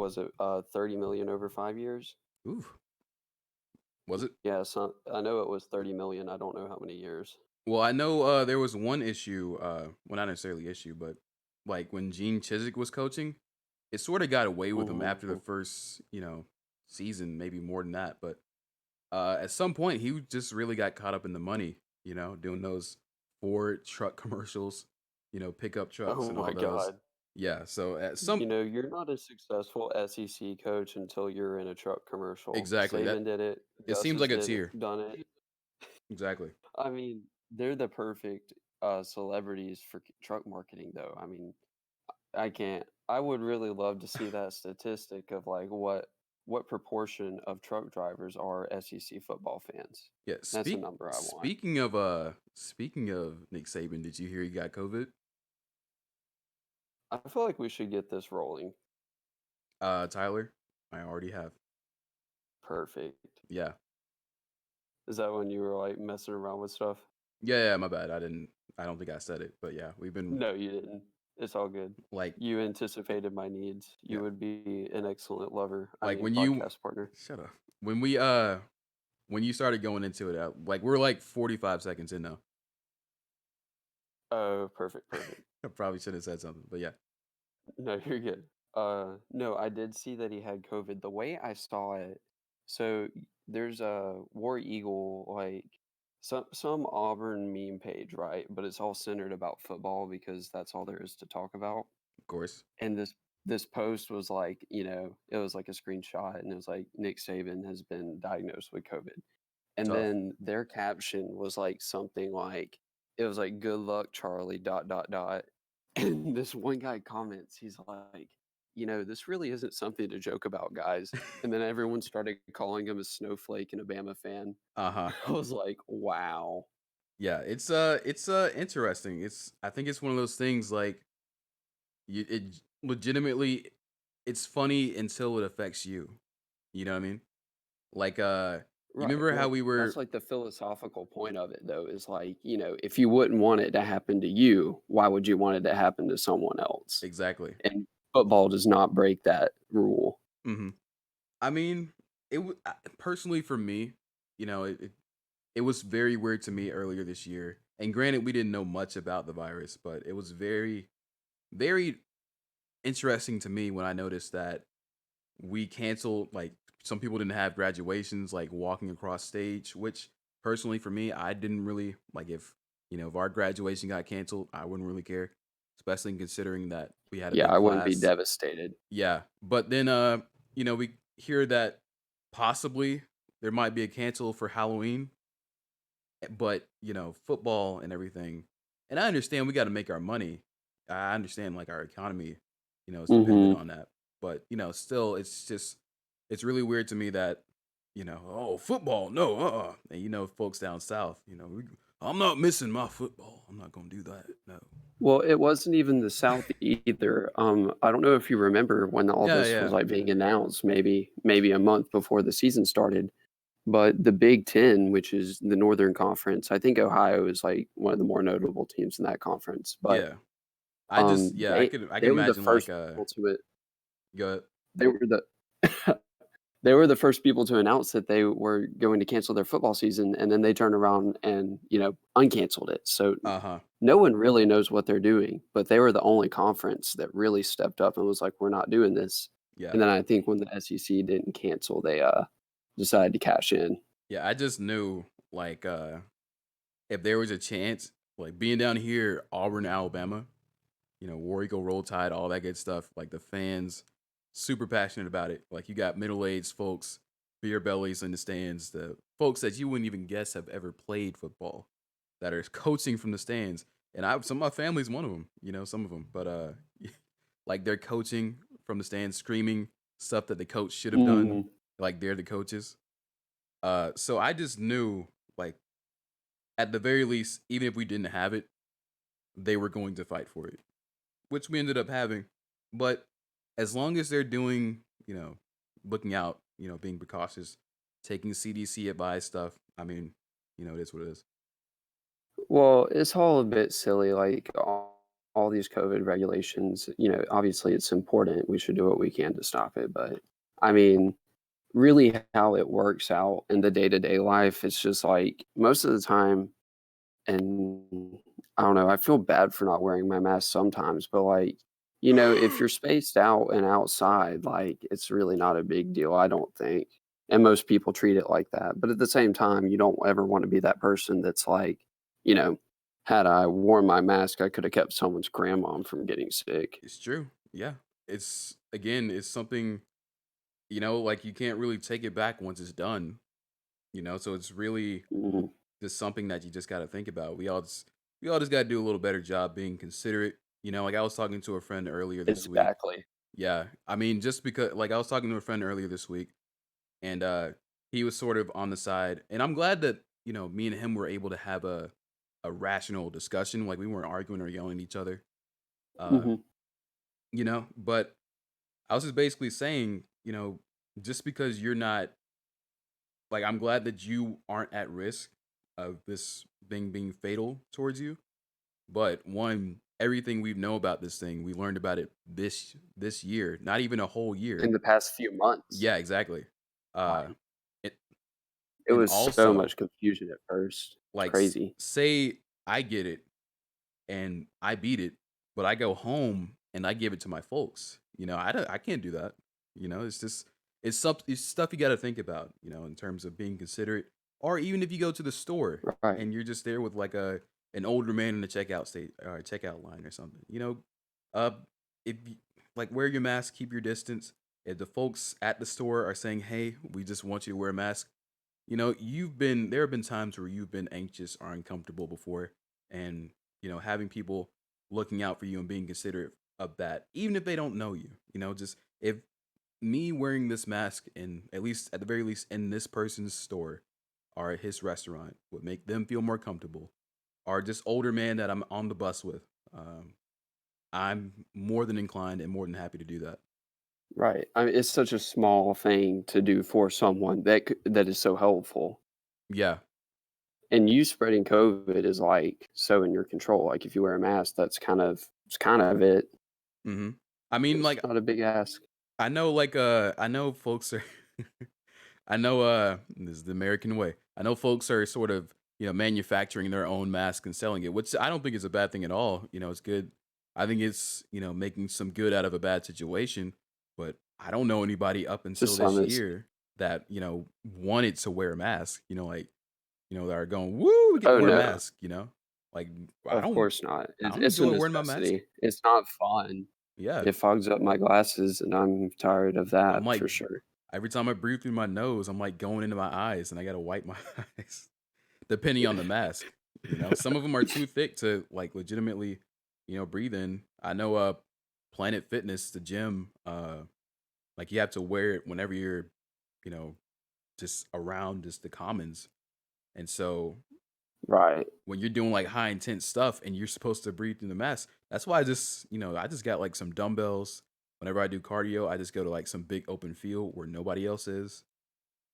was it 30 million over 5 years? Ooh, was it? Yeah, so I know it was 30 million. I don't know how many years. Well, I know there was one issue. Well, not necessarily issue, but like when Gene Chizik was coaching, it sort of got away with him after the Hmm. first, season, maybe more than that. But at some point, he just really got caught up in the money. Doing those Ford truck commercials, pickup trucks Oh and all my those. God. Yeah. So at some You're not a successful SEC coach until you're in a truck commercial. exactly that Saban did it. it seems Gus like a did it, tier. done it. Exactly. I mean, they're the perfect celebrities for truck marketing, though. I mean, I can't. I would really love to see that statistic of like what proportion of truck drivers are SEC football fans. Yeah. That's a number I want. Speaking of Nick Saban, did you hear he got COVID? I feel like we should get this rolling. Tyler, I already have. Perfect. Yeah. Is that when you were like messing around with stuff? Yeah, yeah, my bad. I don't think I said it, but yeah, we've been No, you didn't. It's all good. like You anticipated my needs. You yeah, would be an excellent lover. I like mean, when you podcast partner. shut up. When you started going into it, like we're like 45 seconds in now. Oh, perfect, perfect. I probably should have said something, but yeah. No, you're good. No, I did see that he had COVID. The way I saw it, there's a War Eagle, like some Auburn meme page, right? But it's all centered about football because that's all there is to talk about. Of course. And this post was like, it was like a screenshot, and it was like Nick Saban has been diagnosed with COVID. And Tough. then their caption was like something like, it was like, "Good luck, Charlie, dot, dot, dot." And this one guy comments, he's like, "This really isn't something to joke about, guys." And then everyone started calling him a snowflake and a Bama fan. Uh-huh. I was like, wow. Yeah, it's interesting. I think it's one of those things like it legitimately it's funny until it affects you. You know what I mean? Like you Right. remember how Well, we that's were like the philosophical point of it, though, is like, if you wouldn't want it to happen to you, why would you want it to happen to someone else? exactly. And football does not break that rule. Mhm. I mean, personally for me, it was very weird to me earlier this year. And granted, we didn't know much about the virus, but it was very, very interesting to me when I noticed that we canceled, like, some people didn't have graduations, like walking across stage, which personally for me, I didn't really like if our graduation got canceled, I wouldn't really care, especially considering that we had a Yeah, big I wouldn't be class. devastated. Yeah. But then, we hear that possibly there might be a cancel for Halloween. But, football and everything, and I understand we gotta make our money. I understand, like, our economy, is dependent Mhm. on that. But, still, it's really weird to me that, "Oh, football, no, and, folks down south, "I'm not missing my football. I'm not gonna do that, no." Well, it wasn't even the South either. I don't know if you remember when all Yeah, this was, yeah. like, being announced, maybe a month before the season started, but the Big Ten, which is the Northern Conference, I think Ohio is, like, one of the more notable teams in that conference, but, Yeah. Yeah, I could they were the imagine, like, first people to it go they were the they were the first people to announce that they were going to cancel their football season, and then they turned around and, uncanceled it. So Uh-huh. no one really knows what they're doing, but they were the only conference that really stepped up and was like, "We're not doing this." Yeah. And then I think when the SEC didn't cancel, they decided to cash in. Yeah, I just knew, like, if there was a chance, like, being down here, Auburn, Alabama, War Eagle, Roll Tide, all that good stuff. Like the fans, super passionate about it. Like you got middle aged folks, beer bellies in the stands, the folks that you wouldn't even guess have ever played football, that are coaching from the stands. And some of my family's one of them. Some of them, but like they're coaching from the stands, screaming stuff that the coach should have done. Mhm. Like they're the coaches. So I just knew, like, at the very least, even if we didn't have it, they were going to fight for it, which we ended up having. But as long as they're doing, looking out, being precautious, taking CDC advice stuff, I mean, it is what it is. Well, it's all a bit silly, like, all these COVID regulations, you know, obviously it's important. We should do what we can to stop it. But I mean, really how it works out in the day-to-day life, it's just like most of the time, and I don't know, I feel bad for not wearing my mask sometimes, but like, you know, if you're spaced out and outside, like it's really not a big deal, I don't think. And most people treat it like that. But at the same time, you don't ever want to be that person that's like, you know, had I worn my mask, I could have kept someone's grandmom from getting sick. It's true. Yeah. It's again, it's something, like you can't really take it back once it's done, so it's really Mhm. just something that you just got to think about. We all just got to do a little better job being considerate. Like I was talking to a friend earlier this week. Exactly. Yeah. I mean, just because like I was talking to a friend earlier this week and he was sort of on the side and I'm glad that, me and him were able to have a rational discussion. Like we weren't arguing or yelling at each other. Uh, Mhm. but I was just basically saying, just because you're not like I'm glad that you aren't at risk of this thing being fatal towards you. But one, everything we know about this thing, we learned about it this year, not even a whole In year. the past few months. Yeah, exactly. Uh Right. it, It and was so also much confusion at first. It's like crazy. say I get it and I beat it, but I go home and I give it to my folks. I can't do that. It's just it's stuff you got to think about. In terms of being considerate, or even if you go to the store Right. and you're just there with like an older man in the checkout state or checkout line or something. Uh, if you, like wear your mask, keep your distance. If the folks at the store are saying, "Hey, we just want you to wear a mask," there have been times where you've been anxious or uncomfortable before, and having people looking out for you and being considerate of that, even if they don't know you. Just if me wearing this mask in at least at the very least in this person's store or at his restaurant would make them feel more comfortable, or just older man that I'm on the bus with, um, I'm more than inclined and more than happy to do that. Right. I mean, it's such a small thing to do for someone that is so helpful. Yeah. And you spreading COVID is like so in your control. Like if you wear a mask, it's kind of it. hmm I mean, It's like not a big ask. I know folks are I know this is the American way. I know folks are sort of, manufacturing their own mask and selling it, which I don't think is a bad thing at all. It's good. I think it's, making some good out of a bad situation, but I don't know anybody up until Just some this is year that, wanted to wear a mask, that are going, "Woo, we get to oh wear a no, mask," you know? Like I of don't course not. I don't It's a enjoy wearing my mask. necessity. It's not fun. Yeah. It fogs up my glasses and I'm tired of I'm that like for sure. every time I breathe through my nose, I'm like going into my eyes and I got to wipe my eyes. Depending on the mask. Some of them are too thick to like legitimately, breathe in. I know Planet Fitness, the gym, like you have to wear it whenever you're, you know, just around just the commons. And so Right. when you're doing like high intense stuff and you're supposed to breathe through the mask, that's why I just got like some dumbbells. Whenever I do cardio, I just go to like some big open field where nobody else is.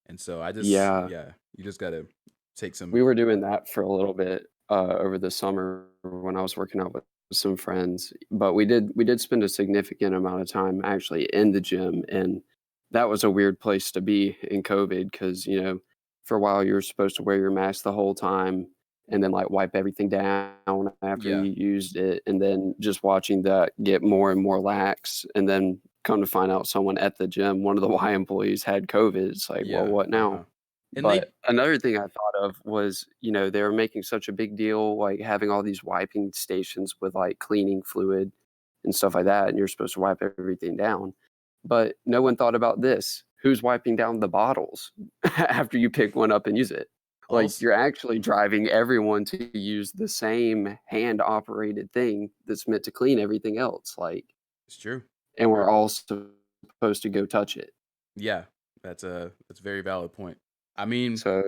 And so Yeah. yeah, you just gotta take some. We were doing that for a little bit, over the summer when I was working out with some friends, but we did spend a significant amount of time actually in the gym, and that was a weird place to be in COVID because you know, for a while you were supposed to wear your mask the whole time and then, like, wipe everything down after Yeah, you used it, and then just watching that get more and more lax, and then come to find out someone at the gym, one of the Y employees had COVID. It's like, "Well, yeah, what now?" uh-huh. And But they another thing I thought of was, you know, they were making such a big deal, like, having all these wiping stations with, like, cleaning fluid and stuff like that, and you're supposed to wipe everything down. But no one thought about this. Who's wiping down the bottles after you pick one up and use it? Like, also you're actually driving everyone to use the same hand-operated thing that's meant to clean everything else, like, it's true. and we're all supposed to go touch it. Yeah, that's a very valid point. I mean, So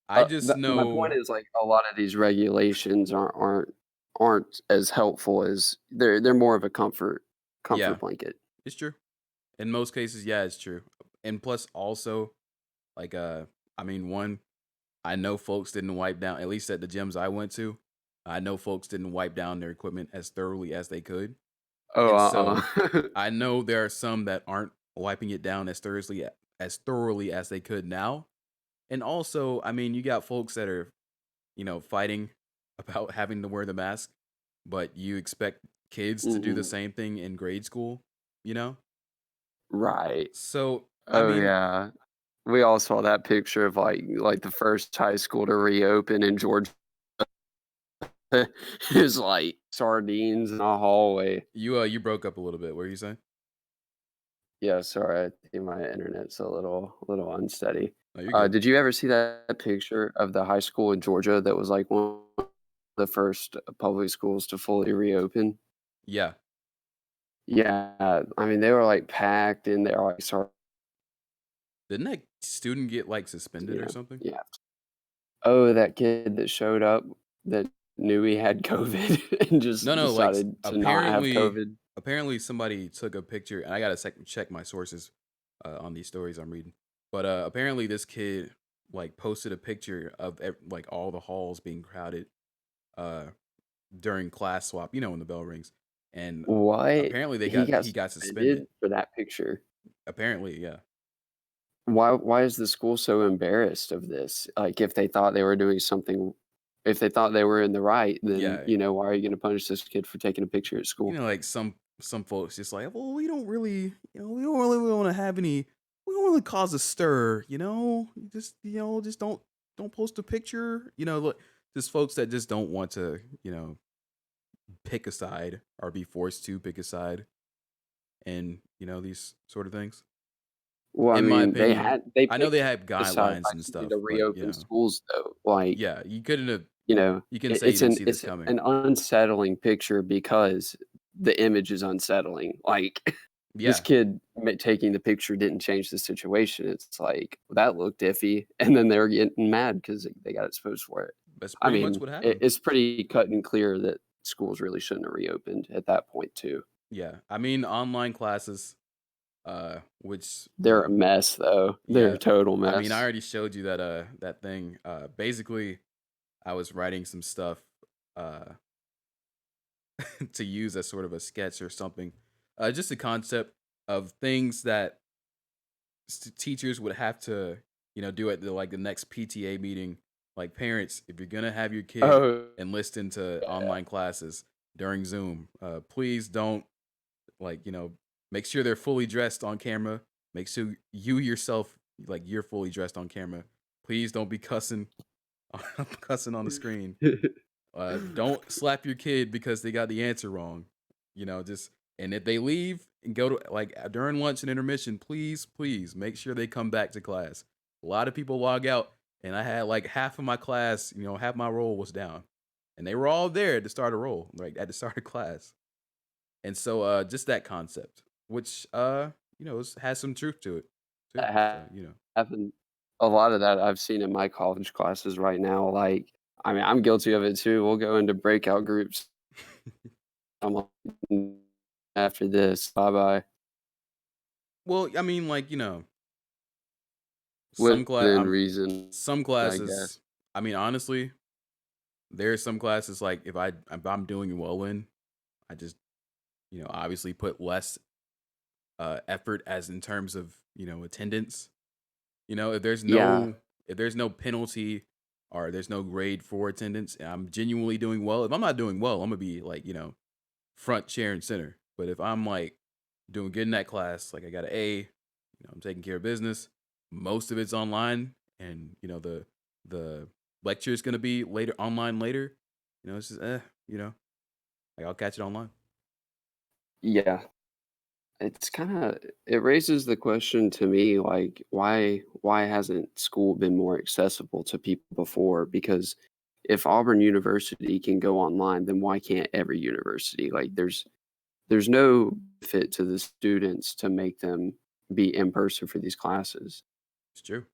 I just my point know is, like, a lot of these regulations aren't as helpful as they're more of a comfort yeah, blanket. it's true. In most cases, yeah, it's true. And plus also, like, I mean, one, I know folks didn't wipe down, at least at the gyms I went to. I know folks didn't wipe down their equipment as thoroughly as they could, Oh, and so uh-uh. I know there are some that aren't wiping it down as thoroughly as they could now. And also, I mean, you got folks that are, fighting about having to wear the mask, but you expect kids to do the Mhm. same thing in grade school, you know? Right. So, I Oh, mean, yeah. We all saw that picture of, like, the first high school to reopen in Georgia. It's like sardines in a hallway. you broke up a little bit. What were you saying? Yeah, sorry, I think my internet's a little unsteady. No, you're good. Did you ever see that picture of the high school in Georgia that was, like, one of the first public schools to fully reopen? Yeah. Yeah, I mean, they were, like, packed in there, like, Didn't that student get like you suspended or know, something? yeah. Oh, that kid that showed up that knew he had COVID and No, just no, like decided to not have apparently COVID. apparently somebody took a picture and I got to check my sources on these stories I'm reading. But apparently this kid like posted a picture of like all the halls being crowded uh during class swap, when the bell rings. And What? apparently He got he got suspended. suspended for that picture? Apparently, yeah. Why is the school so embarrassed of this? Like, if they thought they were doing something if they thought they were in the right, then, Yeah. why are you gonna punish this kid for taking a picture at school? Like some folks just like, well, we don't really want to have any, we don't really cause a stir, You just, just don't post a picture, look, just folks that just don't want to, pick a side or be forced to pick a side and, these sort of things. Well, I In my mean, opinion, they I know they picked have the side by guidelines and choosing stuff, to but reopen schools, though, like, yeah, you couldn't have, you can say you it's didn't an see this it's coming. an unsettling picture because the image is unsettling, like, this Yeah, kid taking the picture didn't change the situation, it's like, "That looked iffy," and then they're getting mad because they got exposed for it. that's I pretty much mean, what happened. it's pretty cut and clear that schools really shouldn't have reopened at that point too. Yeah, I mean, online classes, which, They're a mess, though. They're yeah. a total I mean, I mess. already showed you that that thing. Basically I was writing some stuff uh to use as sort of a sketch or something. Just a concept of things that teachers would have to, do at the next PTA meeting. Like parents, if you're gonna have your kid Oh, enlist into yeah. online classes during Zoom, please don't make sure they're fully dressed on camera. Make sure you yourself like you're fully dressed on camera. Please don't be cussing cussing on the screen. Don't slap your kid because they got the answer wrong. Just and if they leave and go to like during lunch and intermission, please make sure they come back to class. A lot of people log out, and I had like half of my class, half my roll was down, and they were all there at the start of roll, like at the start of class. And so, just that concept, which has some truth to it too. So, That happened. A lot of that I've seen in my college classes right now, like, I mean, I'm guilty of it too. We'll go into breakout groups. I'm like, after this, bye-bye." well, I mean, like Within reason, some I guess. classes. I mean, honestly, there's some classes like if I'm doing well in, I just obviously put less effort as in terms of attendance. If there's Yeah, no penalty or there's no grade for attendance, and I'm genuinely doing well. If I'm not doing well, I'm gonna be like front chair and center. But if I'm like doing good in that class, like I got an A, I'm taking care of business. Most of it's online, and the lecture is gonna be later online later. It's just like I'll catch it online. yeah. It raises the question to me, like, why hasn't school been more accessible to people before? Because if Auburn University can go online, then why can't every university? Like, there's no benefit to the students to make them be in person for these classes. It's true.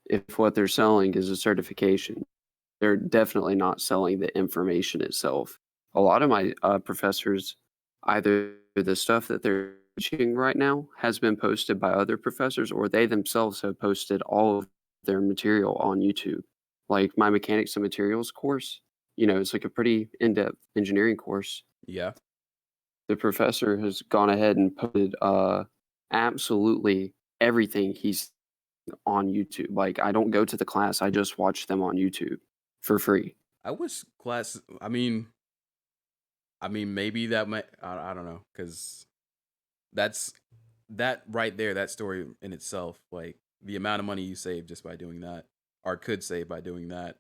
If what they're selling is a certification, they're definitely not selling the information itself. A lot of my professors, either the stuff that they're teaching right now has been posted by other professors, or they themselves have posted all of their material on YouTube. like my mechanics and materials course, it's like a pretty in-depth engineering course. Yeah. The professor has gone ahead and posted absolutely everything he's on YouTube. Like I don't go to the class, I just watch them on YouTube for free. I wish class. I mean, maybe that might. I don't know, because that's that right there. That story in itself, like the amount of money you save just by doing that, or could save by doing that.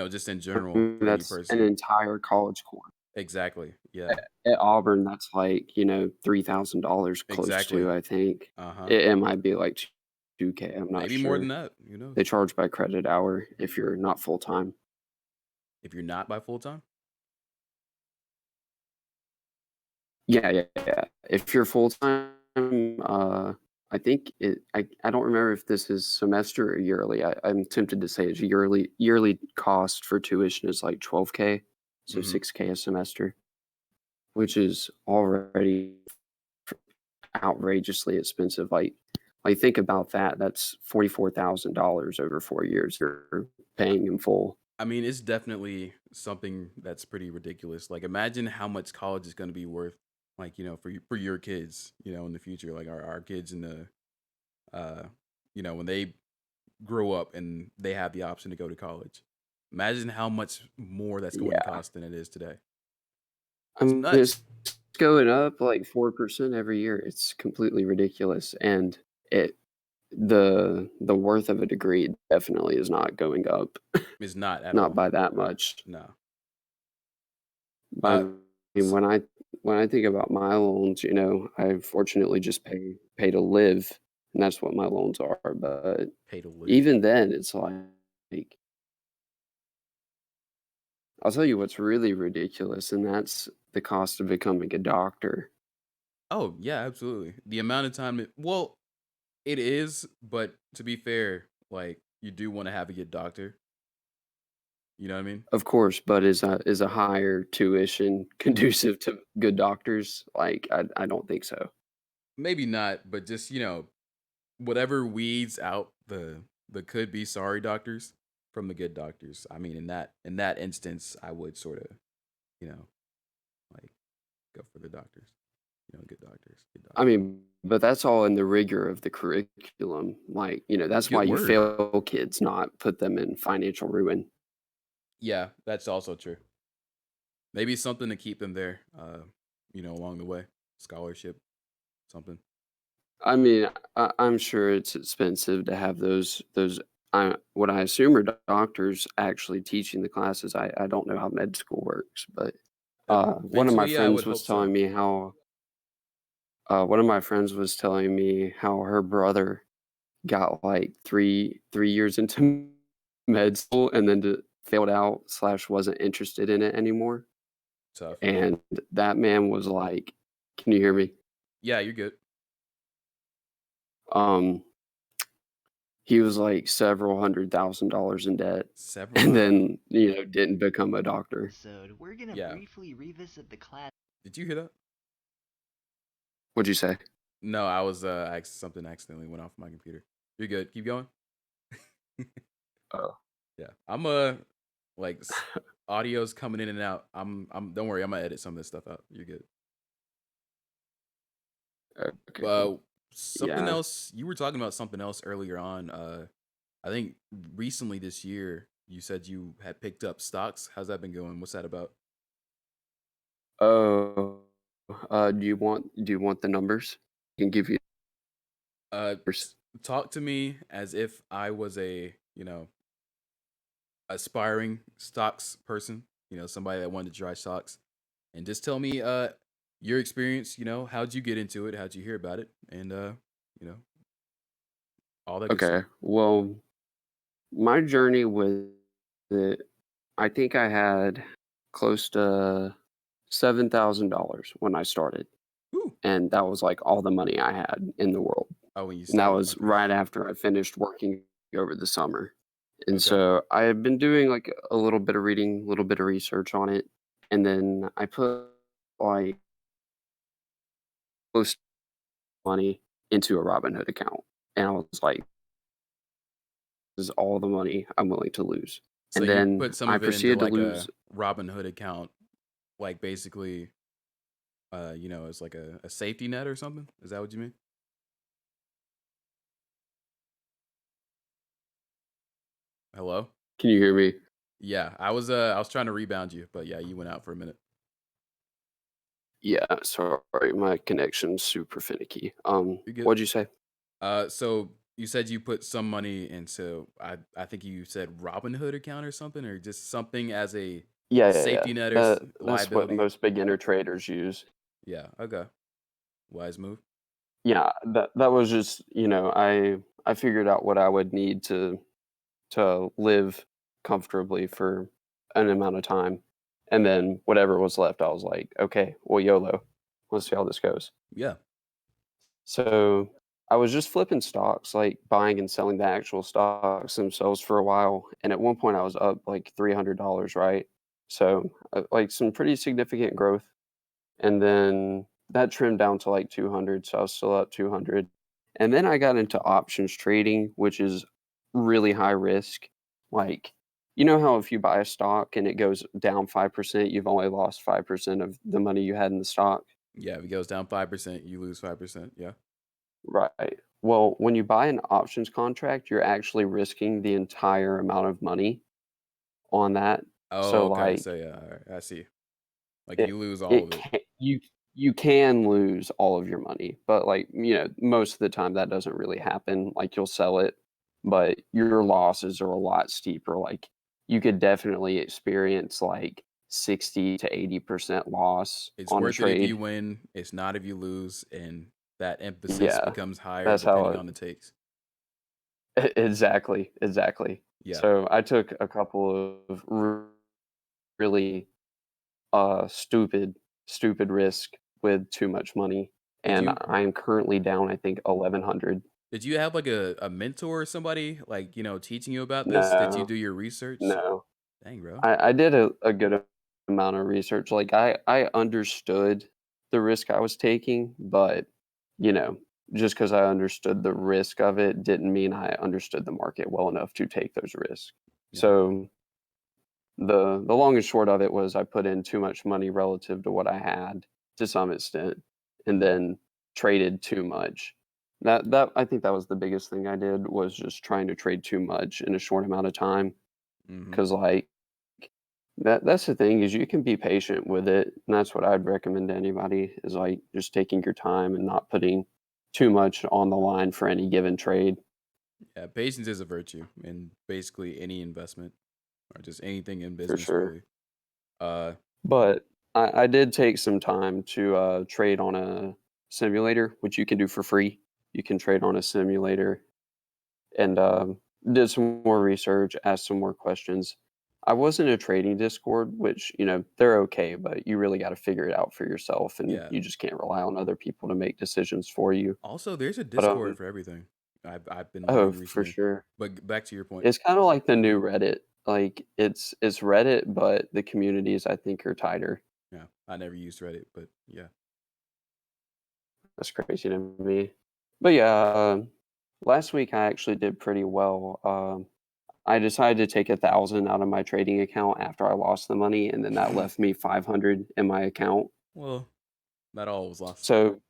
Just in I general mean, for any that's an person. entire college course. Exactly. Yeah. At Auburn, that's like, $3,000 close to, Exactly. I think. Uh huh. It might be like 2K, I'm not Maybe more than sure. that. Who knows? They charge by credit hour if you're not full time. If you're not by full time. Yeah, yeah, yeah. If you're full time, I think I don't remember if this is semester or yearly. I'm tempted to say it's yearly cost for tuition is like 12K, so Mm-hmm. 6K a semester, which is already outrageously expensive. Like think about that. That's $44,000 over 4 years you're paying in full. I mean, it's definitely something that's pretty ridiculous. Like, imagine how much college is going to be worth, like, for your kids, in the future, like our kids in the, uh, when they grow up and they have the option to go to college. Imagine how much more that's going to Yeah. cost than it is today. I It's mean, nuts. it's going up like 4% every year. It's completely ridiculous, and it the worth of a degree definitely is not going up, It's not at not all. by that much. No. I Uh, mean, when I think about my loans, I fortunately just pay to live, and that's what my loans are. But pay to live. even then, it's like I'll tell you what's really ridiculous, and that's the cost of becoming a doctor. Oh yeah, absolutely. The amount of time. Well, it is, but to be fair, like you do want to have a good doctor. You know what I mean? Of course, but is a higher tuition conducive to good doctors? Like, I don't think so. Maybe not, but just whatever weeds out the could be sorry doctors from the good doctors. I mean, in that instance, I would sort of you know like go for the doctors. Good doctors, good I doctors. mean, but that's all in the rigor of the curriculum. Like, that's Good why you word. fail kids, not put them in financial ruin. Yeah, that's also true. Maybe something to keep them there. Along the way, scholarship, something. I mean, I'm sure it's expensive to have those. What I assume are doctors actually teaching the classes. I don't know how med school works, but one of my Eventually, I would friends was hope telling so. me how one of my friends was telling me how her brother got like three years into med school and then failed out slash wasn't interested in it anymore. Tough. And that man was like, "Can you hear me?" Yeah, you're good. Um, he was like several $100,000 in debt, Several and hundred. then didn't become a doctor. Episode, we're gonna Yeah. briefly revisit the class. Did you hear that? What'd you say? No, I was something accidentally went off my computer. You're good. Keep going. Oh, Yeah. I'm like audio's coming in and out. I'm don't worry, I'm gonna edit some of this stuff out. You're good. okay, cool. Uh something Yeah. else, you were talking about something else earlier on. I think recently this year you said you had picked up stocks. How's that been going? What's that about? Oh, do you want the numbers? I can give you Uh numbers. Talk to me as if I was a, aspiring stocks person, somebody that wanted to try stocks. And just tell me your experience, how'd you get into it? How'd you hear about it? And you know, all that good stuff. Okay. Well, my journey with it, I think I had close to $7,000 when I started, Whew. and that was like all the money I had in the world. Oh, when you And that started. was Okay. right after I finished working over the summer. And Okay. so I had been doing like a little bit of reading, a little bit of research on it, and then I put like close to money into a Robinhood account. And I was like, all the money I'm willing to lose. So And you then put some I of it into proceeded to like lose. a Robinhood account, like basically, it's like a safety net or something. Is that what you mean? Hello? Can you hear me? Yeah, I was trying to rebound you, but yeah, you went out for a minute. Yeah, sorry, my connection's super finicky. You good? What'd you say? So you said you put some money into I think you said Robinhood account or something, or just something as a Yeah, yeah, yeah. safety net or That's what liability. most beginner traders use. Yeah. Okay. Wise move. Yeah, that was just, I figured out what I would need to live comfortably for an amount of time. And then whatever was left, I was like, okay, well, YOLO. Let's see how this goes. Yeah. So I was just flipping stocks, like buying and selling the actual stocks themselves for a while. And at one point, I was up like $300, right? So like some pretty significant growth. And then that trimmed down to like 200. So I was still up 200. And then I got into options trading, which is really high risk. Like, you know how if you buy a stock and it goes down 5%, you've only lost 5% of the money you had in the stock? Yeah. If it goes down 5%, you lose 5%. Yeah. Right. Well, when you buy an options contract, you're actually risking the entire amount of money on that. Oh, So okay. So like yeah, all right, I see. Like it you lose all it of it. can you can lose all of your money, but like, most of the time that doesn't really happen. Like you'll sell it, but your losses are a lot steeper. Like you could definitely experience like 60 to 80% loss It's on a worth it if trade. you win. It's not if you lose, and that emphasis Yeah, becomes higher that's how depending it on the takes. exactly, exactly. Yeah. So I took a couple of really stupid risk with too much money, Did and you I'm currently down, I think, 1,100. did you have like a mentor or somebody like teaching you about this? Did you No, do your research? no. Dang, bro. I did a good amount of research. Like I understood the risk I was taking, but you know, just because I understood the risk of it didn't mean I understood the market well enough to take those risks. Yeah. So the long and short of it was I put in too much money relative to what I had to some extent, and then traded too much. That I think that was the biggest thing I did was just trying to trade too much in a short amount of time. Mm-hmm. Because like that's the thing is you can be patient with it, and that's what I'd recommend to anybody is like just taking your time and not putting too much on the line for any given trade Yeah, patience is a virtue in basically any investment or just anything in for business, sure. really. Uh, But I did take some time to trade on a simulator, which you can do for free. You can trade on a simulator and did some more research, asked some more questions. I was in a trading Discord, which, they're okay, but you really got to figure it out for yourself and yeah. you just can't rely on other people to make decisions for you. Also, there's a But Discord for everything. I've been oh, learning for recently. sure. But back to your point. It's kind of like the new Reddit. Like it's Reddit, but the communities I think are tighter. Yeah, I never used Reddit, but yeah. That's crazy to me. But yeah, last week I actually did pretty well. I decided to take 1,000 out of my trading account after I lost the money, and then that left me 500 in my account. Well, not all was lost. So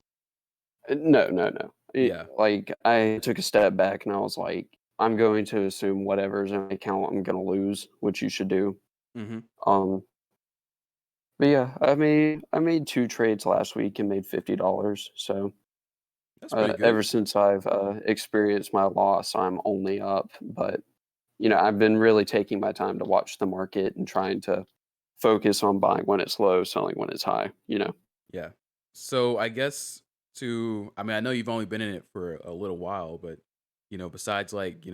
no, no, no. Yeah. Like I took a step back and I was like, I'm going to assume whatever's in my account I'm going to lose, which you should do. Mm-hmm. Um, but yeah, I made two trades last week and made $50. So That's pretty ever good. since I've experienced my loss, I'm only up. But I've been really taking my time to watch the market and trying to focus on buying when it's low, selling when it's high. Yeah. So I guess I mean, I know you've only been in it for a little while, but besides like,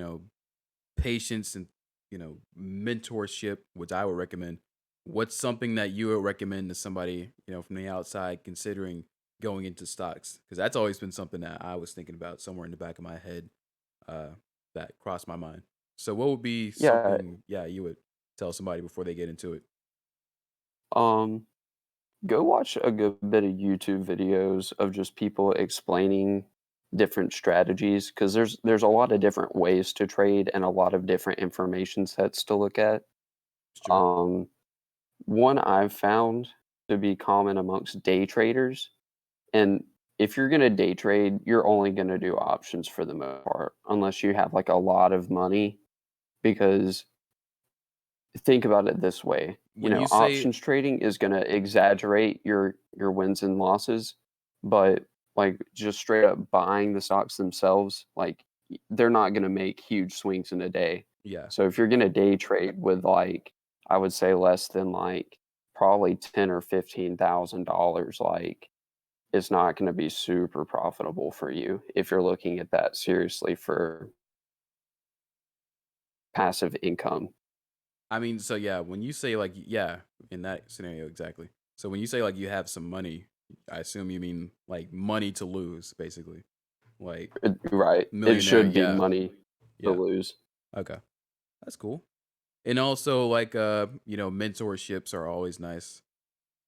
patience and, mentorship, which I would recommend, what's something that you would recommend to somebody, from the outside considering going into stocks? Because that's always been something that I was thinking about somewhere in the back of my head, uh, that crossed my mind. So what would be Yeah. something, yeah, you would tell somebody before they get into it? Um, Go watch a good bit of YouTube videos of just people explaining different strategies because there's a lot of different ways to trade and a lot of different information sets to look at. It's true. Um, one I've found to be common amongst day traders, and if you're gonna day trade, you're only gonna do options for the most part, unless you have like a lot of money. Because think about it this way, When you say options trading is gonna exaggerate your wins and losses, but like just straight up buying the stocks themselves, like they're not gonna make huge swings in a day. yeah, So if you're gonna day trade with like I would say less than like probably $10 or $15,000, like it's not gonna be super profitable for you if you're looking at that seriously for passive income. I mean, so yeah, when you say like yeah, in that scenario exactly. So when you say like you have some money, I assume you mean like money to lose, basically. Like Right. It millionaire, should be yeah, money to yeah. lose. Okay, that's cool. And also like mentorships are always nice.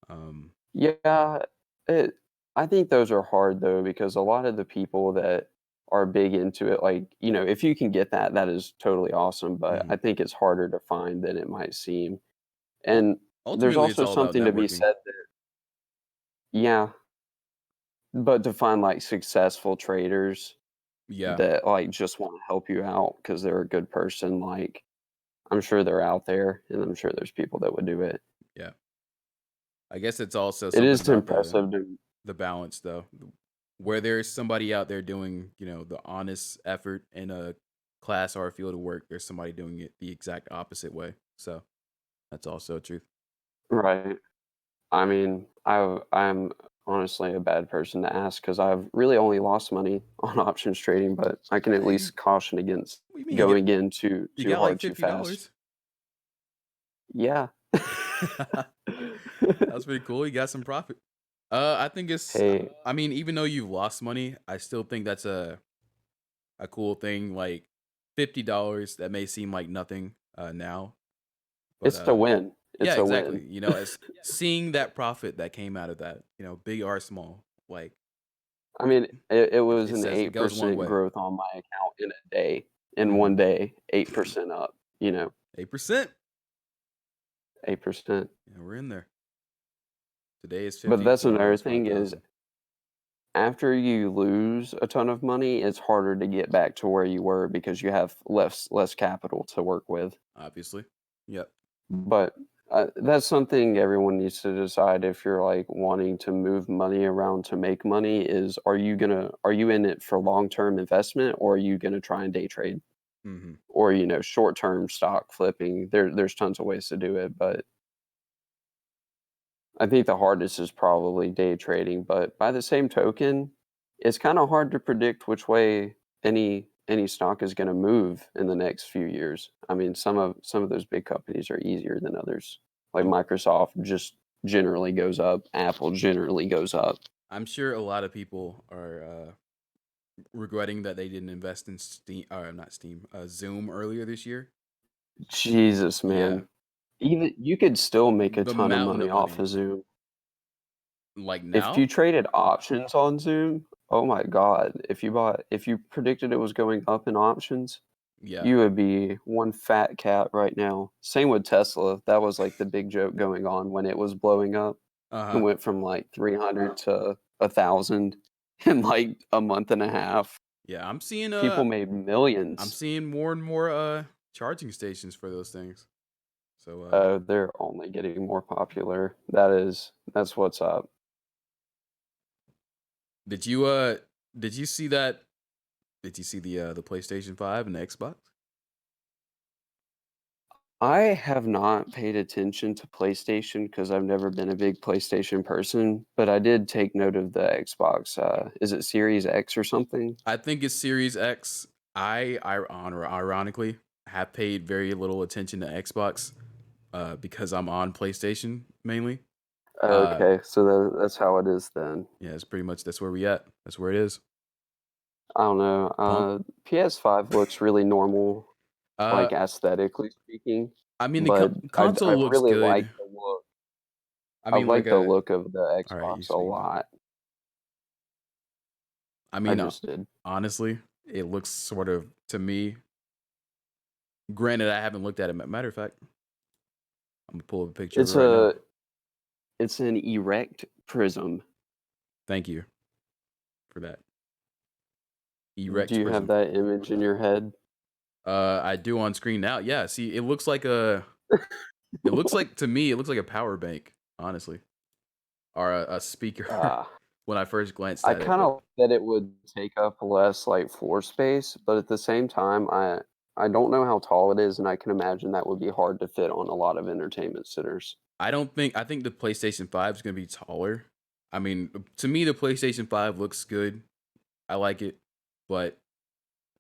Um, Yeah, it I think those are hard though because a lot of the people that are big into it, like, if you can get that, that is totally awesome, but mhm. I think it's harder to find than it might seem. Ul- And there's Ultimately, it's also all about something to be networking. said that, yeah, but to find like successful traders Yeah, that like just want to help you out because they're a good person, like I'm sure they're out there and I'm sure there's people that would do it. yeah. I guess it's also It something is about the impressive to the balance though, where there's somebody out there doing the honest effort in a class or a field of work. There's somebody doing it the exact opposite way. So that's also a truth. right. I mean, I'm honestly a bad person to ask because I've really only lost money on options trading, but I can at Hey, least caution against what do you mean going in too you too got like hard too fast. $50? Yeah. That's pretty cool. You got some profit. I think it's. Hey, I mean, even though you've lost money, I still think that's a cool thing. Like $50, that may seem like nothing now, but it's a win. yeah, It's a exactly. win. As seeing that profit that came out of that, big or small, like I mean, it was it an says it goes a long 8% way. growth on my account in a day. In Hmm. one day, 8% up, 8%. 8%. Yeah, we're in there. Today is But that's another tomorrow's thing is 5,000. after you lose a ton of money, it's harder to get back to where you were because you have less capital to work with. Obviously. Yep. But that's something everyone needs to decide if you're like wanting to move money around to make money is are you in it for long-term investment or are you gonna try and day trade Hmm. or short-term stock flipping? There's tons of ways to do it, but I think the hardest is probably day trading, but by the same token, it's kind of hard to predict which way any stock is going to move in the next few years. I mean, some of those big companies are easier than others. Like I'm Microsoft just generally goes up, Apple generally goes up. I'm sure a lot of people are regretting that they didn't invest in Steam, or not Steam, Zoom earlier this year. Jesus, Yeah, man. Even you could still make a the ton of mountain money of off money. of Zoom. Like If you now, traded options on Zoom, oh my God, if you predicted it was going up in options, yeah, you would be one fat cat right now. Same with Tesla. That was like the big joke going on when it was blowing up. uh It huh, went from like 300 to 1,000 in like a month and a half. yeah. People made I'm millions. seeing more and more charging stations for those things. So They're only getting more popular. That's what's up. did you did you see that? Did you see the PlayStation 5 and the Xbox? I have not paid attention to PlayStation because I've never been a big PlayStation person, but I did take note of the Xbox. Is it Series X or something? I think it's Series X. Ironically have paid very little attention to Xbox because I'm on PlayStation mainly. Uh, Okay, so that's how it is then. yeah, it's pretty much that's where we at. That's where it is. I don't know. Pump. PS5 looks really normal, Uh, like aesthetically speaking, I mean the but I console looks really like good. the look. I I mean like like the a. look of the All right, you Xbox a speak. My bad. lot. I I mean, just did. honestly, it looks sort of to me. Granted, I haven't looked at it. Matter of fact, I'm gonna pull up a picture of it It's right now. an erect prism. Thank you for that. Do Erect you have prism. that image in your head? I do on screen now. Yeah, see, it looks like a. It looks like to me, it looks like a power bank, honestly, or a speaker. Ah. When I first glanced I at it, kind but of that it would take up less like floor space, but at the same time, I don't know how tall it is, and I can imagine that would be hard to fit on a lot of entertainment centers. I don't think I think the PlayStation 5 is gonna be taller. I mean, to me, the PlayStation 5 looks good. I like it, but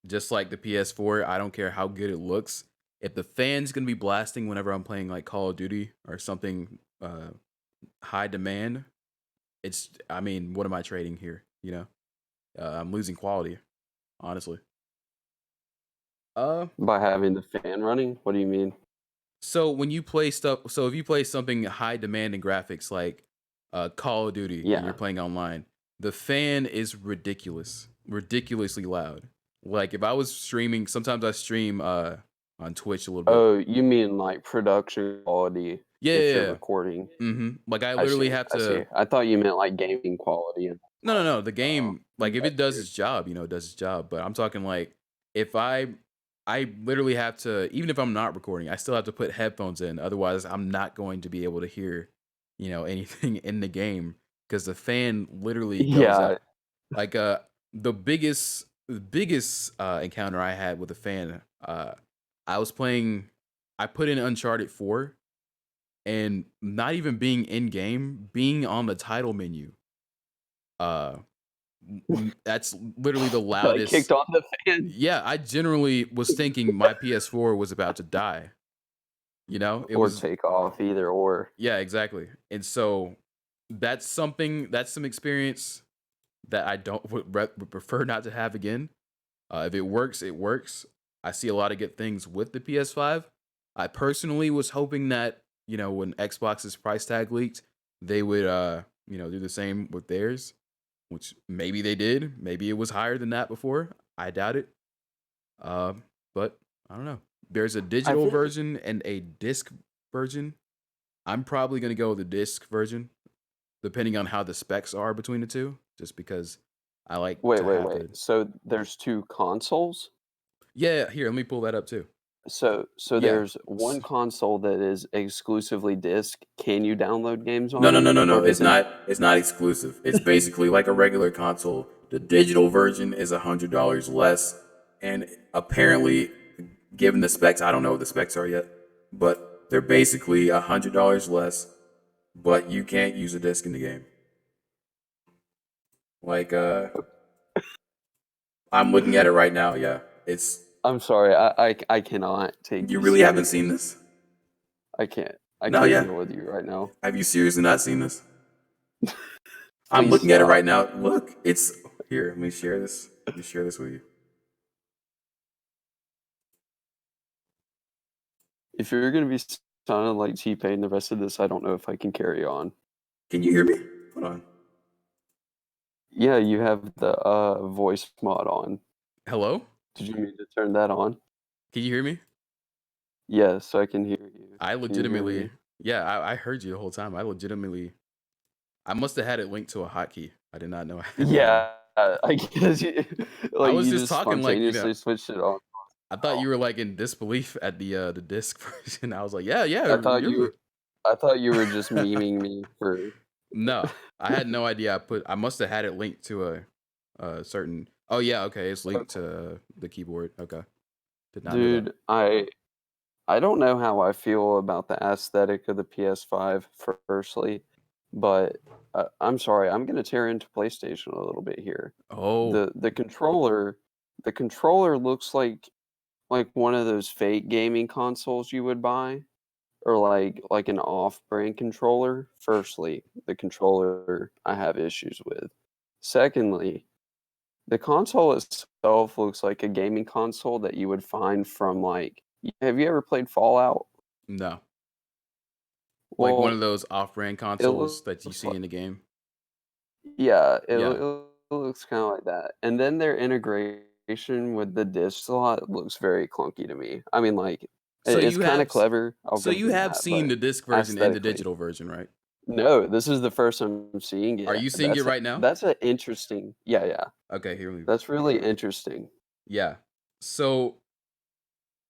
just like the PS4, I don't care how good it looks. If the fan's gonna be blasting whenever I'm playing like Call of Duty or something high demand, it's I mean, what am I trading here? You know, I'm losing quality, honestly. Uh, By having the fan running, what do you mean? so when you play stuff, so if you play something high demanding graphics like Call of Duty and you're Yeah. playing online, the fan is ridiculously loud. Like if I was streaming, sometimes I stream on Twitch a little bit. Oh, you mean like production quality Yeah, if yeah, you're yeah. recording? Like I I literally see. have I see. to. I thought you meant like gaming quality and No. The oh, game, like if it that's does weird. its job, it does its job. But I'm talking like if I literally have to, even if I'm not recording, I still have to put headphones in. Otherwise, I'm not going to be able to hear, anything in the game because the fan literally goes Yeah. out. Like the biggest encounter I had with a fan, I was playing. I put in Uncharted 4, and not even being in game, being on the title menu. Uh, that's literally the Kicked loudest. on the fan Yeah, I generally was thinking my PS4 was about to die. It or was. take off, either or. Yeah, exactly. And so that's some experience that I don't would prefer not to have again. If it works, it works. I see a lot of good things with the PS5. I personally was hoping that, when Xbox's price tag leaked, they would do the same with theirs, which maybe they did. Maybe it was higher than that before. I doubt it. But I don't know. There's a I digital think. version and a disc version. I'm probably gonna go with the disc version, depending on how the specs are between the two, just because I like Wait, to wait, have wait. the. So there's two consoles? Yeah, here, let me pull that up too. So Yeah. there's one console that is exclusively disc. Can you download games No, on no, it, no, no, no. or It's does it? not. It's not exclusive. It's basically like a regular console. The digital version is $100 less, and apparently, given the specs, I don't know what the specs are yet, but they're basically $100 less. But you can't use a disc in the game. Like, I'm looking at it right now. Yeah, it's. I'm sorry, I cannot take You you really haven't seen seriously. this? I can't. I No, can't yeah. deal with you right now. Have you seriously not seen this? I'm Please looking at it stop. right now. Look, it's here. Let me share this. Let me share this with you. If you're gonna be sounding like T-Pain the rest of this, I don't know if I can carry on. Can you hear me? Hold on. Yeah, you have the voice mod on. Hello? Did you mean to turn that on? Can you hear me? Yes, I can hear you. I Can you hear legitimately, me? yeah, I heard you the whole time. I must have had it linked to a hotkey. I did not know I had that on. Yeah, I guess you I like was you just just talking like, spontaneously switched it on. I thought Wow. you were like in disbelief at the disc version. I was like, yeah, I yeah, thought you're you I thought you were just memeing me for No, I had no idea. I must have had it linked to a certain. Oh yeah, okay, it's linked to the keyboard. Okay, did not know that. Dude, I don't know how I feel about the aesthetic of the PS5 firstly, but I'm sorry, I'm gonna tear into PlayStation a little bit here. Oh, The controller looks like one of those fake gaming consoles you would buy, or like an off-brand controller. Firstly, the controller I have issues with. Secondly, the console itself looks like a gaming console that you would find from have you ever played Fallout? no, like one of Well, those off-brand it consoles that you looks see like in the game. yeah, Yeah, it looks kinda like that, and then their integration with the disk slot looks very clunky to me. I mean, like, So it's you kinda have clever, I'll so give you them have that, seen but the disc version and the aesthetically digital version, right? no, this is the first time I'm seeing Are it. you seeing it right now? That's a interesting yeah. Okay, here we That's really interesting. Yeah. So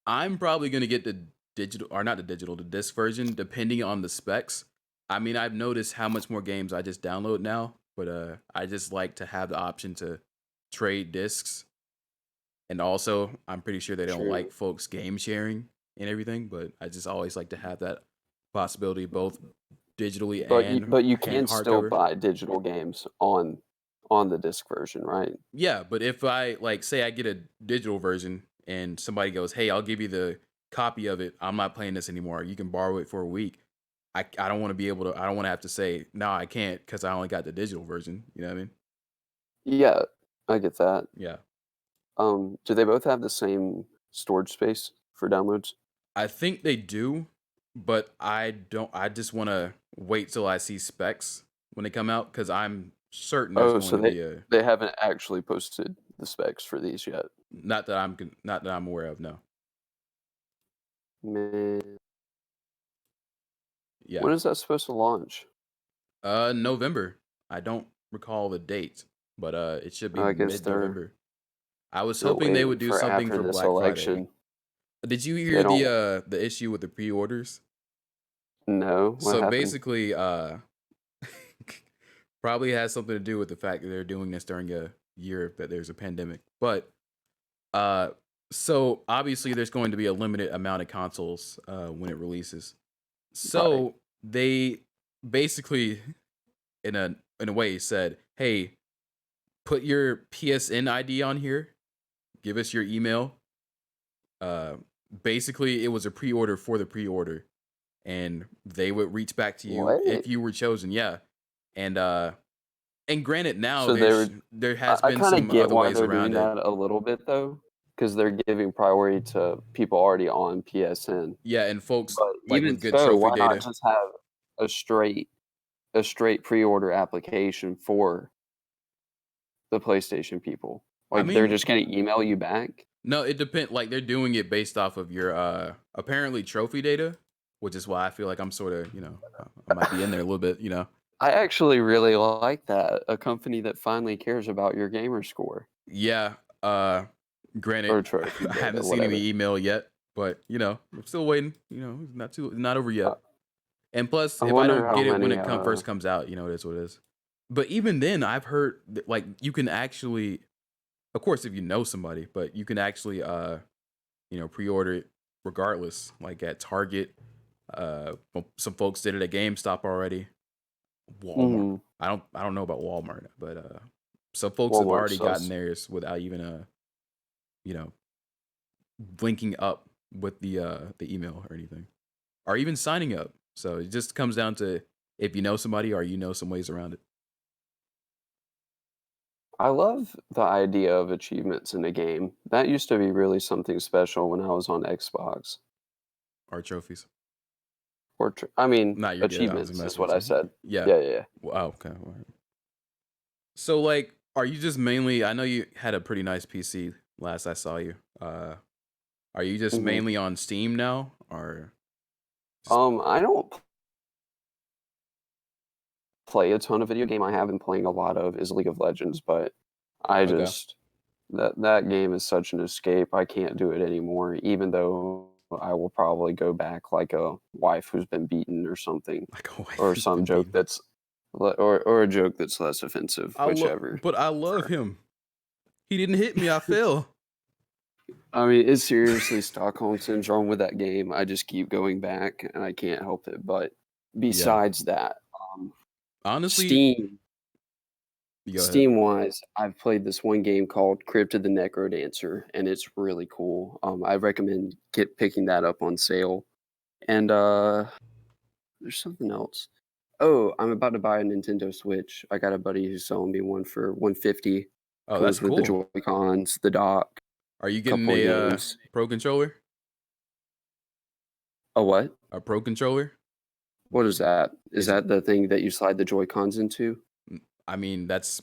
I'm probably gonna get the digital or not the digital, the disc version, depending on the specs. I mean, I've noticed how much more games I just download now, but I just like to have the option to trade discs. And also, I'm pretty sure they don't like True. folks game sharing and everything, but I just always like to have that possibility both digitally and But you hand can still hardcover. buy digital games on the disc version, right? Yeah, but if I like say I get a digital version and somebody goes, "Hey, I'll give you the copy of it. I'm not playing this anymore. You can borrow it for a week." I don't want to be able to I don't want to have to say, "No, I can't cuz I only got the digital version." You know what I mean? Yeah, I get that. Yeah. Do they both have the same storage space for downloads? I think they do, but I just want to wait till I see specs when they come out cuz I'm certain there's Oh, going so to be a they haven't actually posted the specs for these yet. not that I'm aware of, no. Man, Yeah. when is that supposed to launch? November. I don't recall the date, but it should be I guess mid-November. I was they're hoping they would waiting do for something after for this Black Friday. election. Did you They hear don't the issue with the pre-orders? know what So happened. basically, probably has something to do with the fact that they're doing this during a year that there's a pandemic. But uh, so obviously there's going to be a limited amount of consoles when it releases. Right. So they basically, in a way, said, "Hey, put your PSN ID on here. Give us your email." Uh, Basically, it was a pre-order for the pre-order, and they would reach back to you What? if you were chosen. Yeah, and and granted, now So they were there has I been kinda some get other why ways they're doing around it. that a little bit though, because 'cause they're giving priority to people already on PSN. Yeah, and folks But like even with good so, trophy why not data. just have a straight a straight pre-order application for the PlayStation people? I Like, they're mean, just gonna email you back? no, it depends. Like they're doing it based off of your apparently trophy data, which is why I feel like I'm sort of I might be in there a little bit. I actually really like that, a company that finally cares about your gamer score Yeah. Granted, or trophy I data, haven't seen whatever. any email yet, but I'm still waiting. Not over I yet. And plus, I if I wonder don't how get it when many, it first comes out, it is what it is. But even then, I've heard that, like you can actually, of course, if you know somebody, but you can actually pre-order it regardless. Like at Target, some folks did it at GameStop already. Walmart. mhm, I don't know about Walmart, but some folks have Walmart already gotten sus. theirs without even you know linking up with the email or anything, or even signing up. So it just comes down to if you know somebody or some ways around it, I love the idea of achievements in a game. That used to be really something special when I was on Xbox. or trophies. I mean, Not you're good. I was achievements is messing what with I you. said. Yeah. Yeah. Wow. Okay. All right. So like, are you just mainly? I know you had a pretty nice PC last I saw you. Are you just Mhm. mainly on Steam now, or just I don't play a ton of video game. I have been playing a lot of is League of Legends, but I okay? just that game is such an escape. I can't do it anymore, even though I will probably go back like a wife who's been beaten or something, Like a wife or who's some been joke beaten. that's or a joke that's less offensive, whichever. But I love him. He didn't hit me. I fell. I mean, it's seriously Stockholm syndrome with that game. I just keep going back, and I can't help it. But Yeah. besides that, Honestly, Steam you go ahead. Steam-wise, I've played this one game called Crypt of the Necrodancer, and it's really cool. I recommend picking that up on sale. And there's something else. Oh, I'm about to buy a Nintendo Switch. I got a buddy who's selling me one for 150. Oh, that's Comes with the cool. Joy-Cons, the dock, Are you getting couple of games. pro controller? A what? A pro controller? What is that? Is Is that the thing that you slide the Joy-Cons into? I mean, that's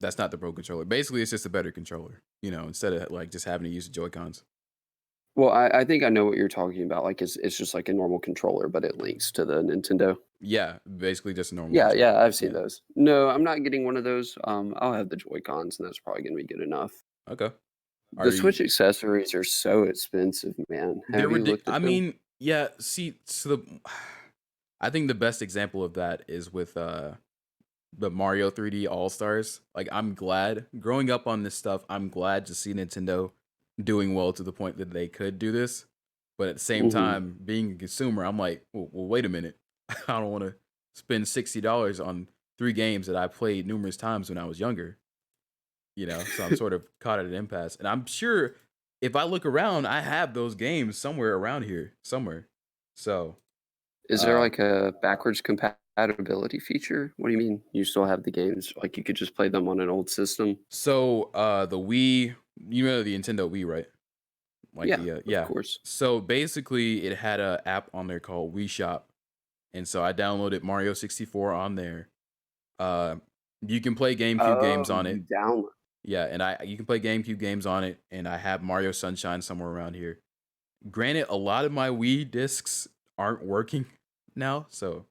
That's not the Pro Controller. Basically, it's just a better controller, instead of like just having to use the Joy-Cons. Well, I think I know what you're talking about. Like it's just like a normal controller, but it links to the Nintendo. Yeah, basically just a normal Yeah, controller. yeah, I've seen Yeah. those. No, I'm not getting one of those. I'll have the Joy-Cons, and that's probably gonna be good enough. Okay. Are The you Switch accessories are so expensive, man. they're Have you looked I at them? mean, yeah, see, so I think the best example of that is with the Mario 3D All-Stars. Like I'm glad growing up on this stuff, I'm glad to see Nintendo doing well to the point that they could do this. But at the same Mhm. time, being a consumer, I'm like, well wait a minute. I don't want to spend $60 on 3 games that I played numerous times when I was younger. So I'm sort of caught at an impasse. And I'm sure if I look around, I have those games somewhere around here, somewhere. So, Is there uh, like a backwards compatibility feature? What do you mean? You still have the games? Like you could just play them on an old system? the Wii, you know the Nintendo Wii, right? Like Yeah, the of yeah. course. So basically, it had a app on there called Wii Shop, and so I downloaded Mario 64 on there. Uh, you can play GameCube Oh, games on it. you download. Yeah, and you can play GameCube games on it, and I have Mario Sunshine somewhere around here. Granted, a lot of my Wii discs aren't working now, so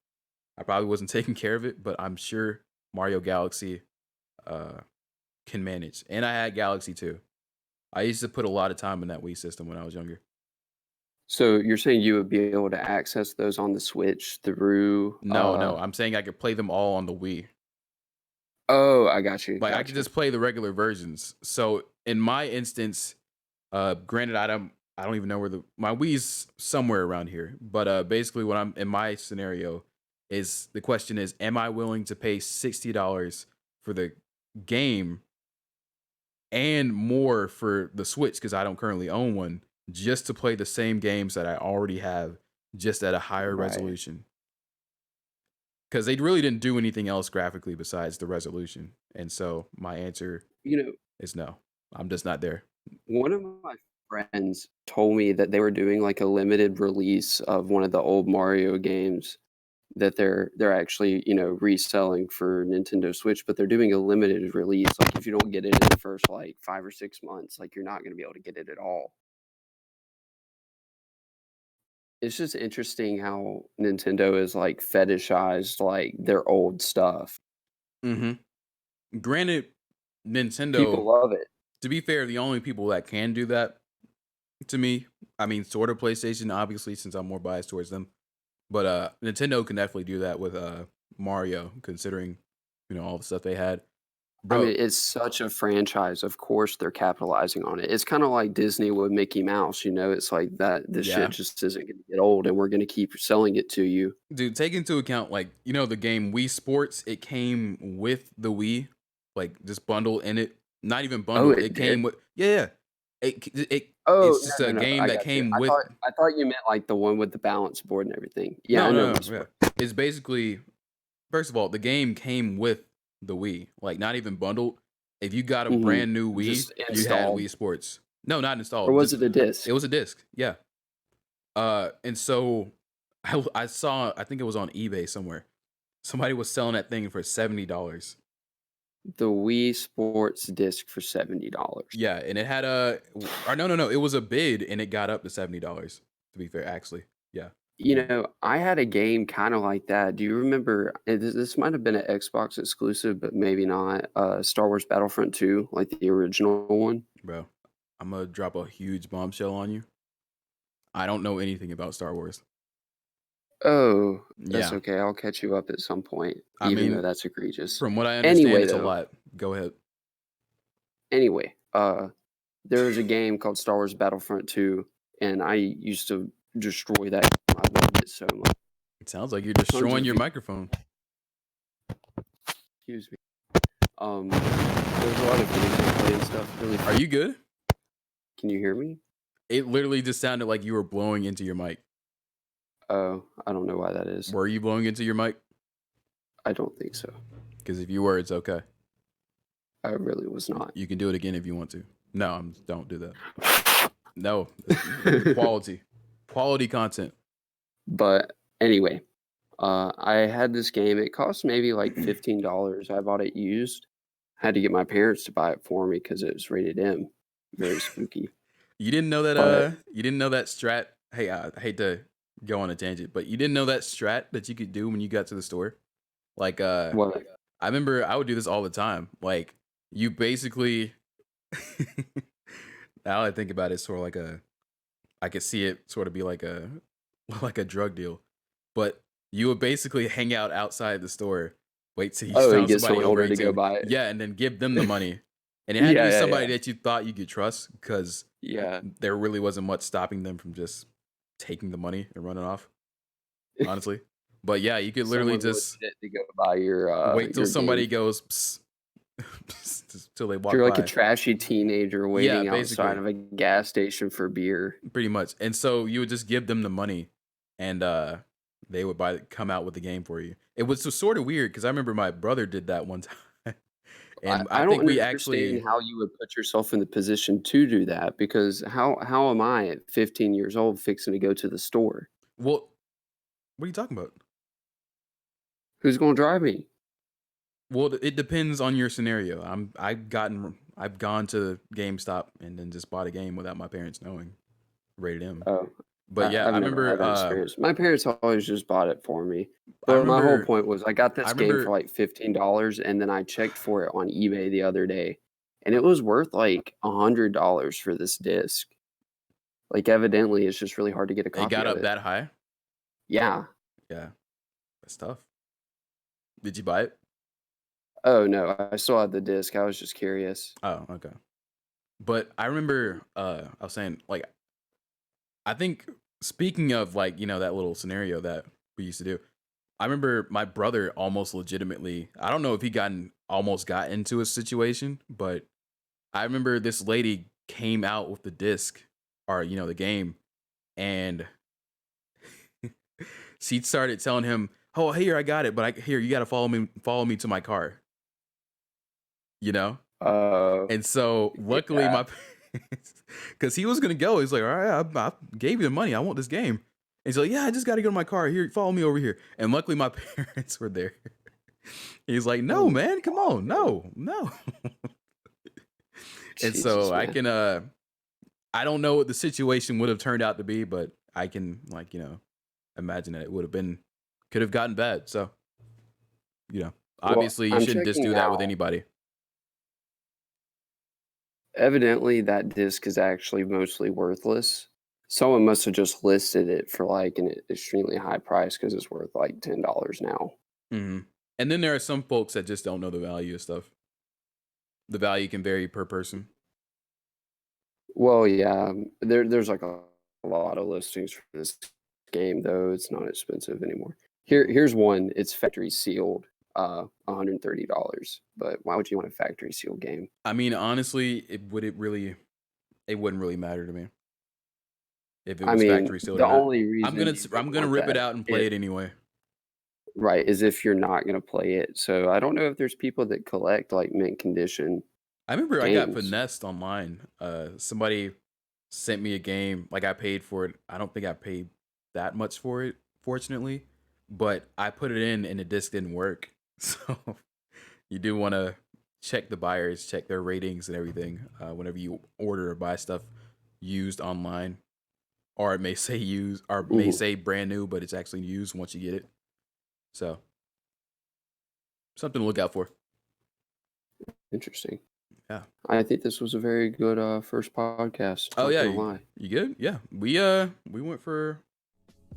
I probably wasn't taking care of it, but I'm sure Mario Galaxy uh, can manage. And I had Galaxy too. I used to put a lot of time in that Wii system when I was younger. So you're saying you would be able to access those on the Switch through No, no, I'm saying I could play them all on the Wii. Oh, I got you. Like I could Gotcha. just play the regular versions. So in my instance, granted I don't even know where my Wii's somewhere around here. But basically what I'm in my scenario is the question is, am I willing to pay $60 for the game and more for the Switch because I don't currently own one, just to play the same games that I already have, just at a higher Right. resolution? Because they really didn't do anything else graphically besides the resolution. And so my answer You know, is no. I'm just not there. one of my friends told me that they were doing like a limited release of one of the old Mario games that they're actually, reselling for Nintendo Switch, but they're doing a limited release. Like if you don't get it in the first like 5 or 6 months, like you're not going to be able to get it at all. It's just interesting how Nintendo is like fetishized like their old stuff. hmm Granted, People Nintendo, love it. to be fair, the only people that can do that to me, I mean, sort of PlayStation, obviously, since I'm more biased towards them. But Nintendo can definitely do that with Mario, considering all the stuff they had, I bro. mean, it's such a franchise. Of course, they're capitalizing on it. It's kind of like Disney with Mickey Mouse. It's like that. This shit Yeah, just isn't going to get old, and we're going to keep selling it to you. dude, take into account like the game Wii Sports. It came with the Wii, like just bundled in it. Not even Oh, bundled. it It came did. with yeah. Oh It's just no, a no, no. game I that got you. came I with. thought I thought you meant like the one with the balance board and everything. Yeah, No, I know no, Wii no. Yeah, Sport. it's basically, first of all, the game came with the Wii, like not even bundled. If you got a Hmm. brand new Wii, Just you had installed, Wii Sports. No, not or installed. was Just it a it disc? was a disc. Yeah. And so I saw, I think it was on eBay somewhere. Somebody was selling that thing for $70. The Wii Sports disc for $70. Yeah, and it had or no, it was a bid and it got up to $70. To be fair, actually, yeah. I had a game kind of like that. Do you remember? This might have been an Xbox exclusive, but maybe not. Star Wars Battlefront 2, like the original one. Bro, I'm gonna drop a huge bombshell on you. I don't know anything about Star Wars. Oh, that's Yeah, okay. I'll catch you up at some point, I even though mean, that's egregious. from what I understand, Anyway, it's a though. lot. Go ahead. Anyway, there was a game called Star Wars Battlefront 2, and I used to destroy that game. I loved it so much. It sounds like you're Tons destroying of your people, microphone. excuse me. There's a lot of gameplay and stuff. Really Are fun. you good? Can you hear me? It literally just sounded like you were blowing into your mic. Oh, I don't know why that is. Were you blowing into your mic? I don't think so. Because if you were, it's okay. I really was not. You can do it again if you want to. No, don't do that. No, quality content. But anyway, I had this game. It cost maybe like $15. I bought it used. had to get my parents to buy it for me because it was rated M. Very spooky. You didn't know that But you didn't know that strat. Hey, I hate to go on a tangent, but you didn't know that strat that you could do when you got to the store? Like what? I remember I would do this all the time. Like you basically now I think about it, sort of like I could see it sort of be like a like a drug deal. But you would basically hang out outside the store, wait till you Oh, and found get somebody someone over older to go 18. buy it. Yeah, and then give them the money. And it had to Yeah, be yeah, somebody yeah. that you thought you could trust, because Yeah. there really wasn't much stopping them from just taking the money and running off, honestly. But yeah, you could literally Someone just legit to go buy wait till your somebody game. goes psst, psst, till they If walk you're like a by. trashy teenager Yeah, waiting outside basically, of a gas station for beer. pretty much. And so you would just give them the money, and they would come out with the game for you. It was sort of weird because I remember my brother did that one time, and I I think don't we understand actually. how you would put yourself in the position to do that, because how am I at 15 years old fixing to go to the store? Well, what are you talking about? Who's going to drive me? Well, it depends on your scenario. I've gone to GameStop and then just bought a game without my parents knowing, rated M. Oh, But yeah, I've I never had that remember. experience. My parents always just bought it for me. I But my whole remember. point was I got I this game for remember. like $15, and then I checked for it on eBay the other day, and it was worth like $100 for this disc. Like, evidently, it's just really hard to get a It copy got of up it. that high. Yeah. Yeah, that's tough. Did you buy it? Oh no, I still had the disc. I was just curious. Oh, okay. But I remember. I was saying, like, I think, speaking of, like, that little scenario that we used to do, I remember my brother almost legitimately. I don't know if he almost got into a situation, but I remember this lady came out with the disc, or the game, and she started telling him, "Oh, here, I got it, but here, you got to follow me to my car." You know? And so luckily Yeah. my parents, because he was gonna go, he's like, "All right, I gave you the money. I want this game." And he's like, "Yeah, I just got to go to my car. Here, follow me over here." And luckily my parents were there. He's like, "No, Oh, man, come on, no. And Jesus, so I man. can I don't know what the situation would have turned out to be, but I can, like, imagine that it could have gotten bad. So, Well, obviously you I'm shouldn't just checking do that with now. anybody. Evidently, that disc is actually mostly worthless. Someone must have just listed it for like an extremely high price because it's worth like $10 now. Hmm. And then there are some folks that just don't know the value of stuff. The value can vary per person. Well, yeah, there's like a lot of listings for this game, though it's not expensive anymore. Here's one. It's factory sealed, $130. But why would you want a factory sealed game? I mean, honestly, it wouldn't really matter to me if it I was mean, factory sealed the or not. only reason you would I'm gonna want rip it that out and play it anyway. right, is if you're not gonna play it. So I don't know if there's people that collect like mint condition I remember I got games. finessed online. Somebody sent me a game, like, I paid for it. I don't think I paid that much for it, fortunately, but I put it in and the disc didn't work. So you do want to check the buyers, check their ratings and everything whenever you order or buy stuff used online. Or it may say used, or may Mhm. say brand new, but it's actually used once you get it. So something to look out for. Interesting. Yeah. I think this was a very good first podcast. Oh Not yeah, gonna lie. you good? Yeah, we went for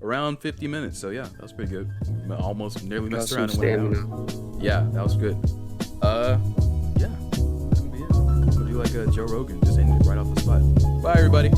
around 50 minutes, so yeah, that was pretty good. Almost nearly Got messed some around and went an hour. stamina. Yeah, that was good. Yeah, that's gonna be it. I'm gonna do like a Joe Rogan, just end it right off the spot. Bye, everybody.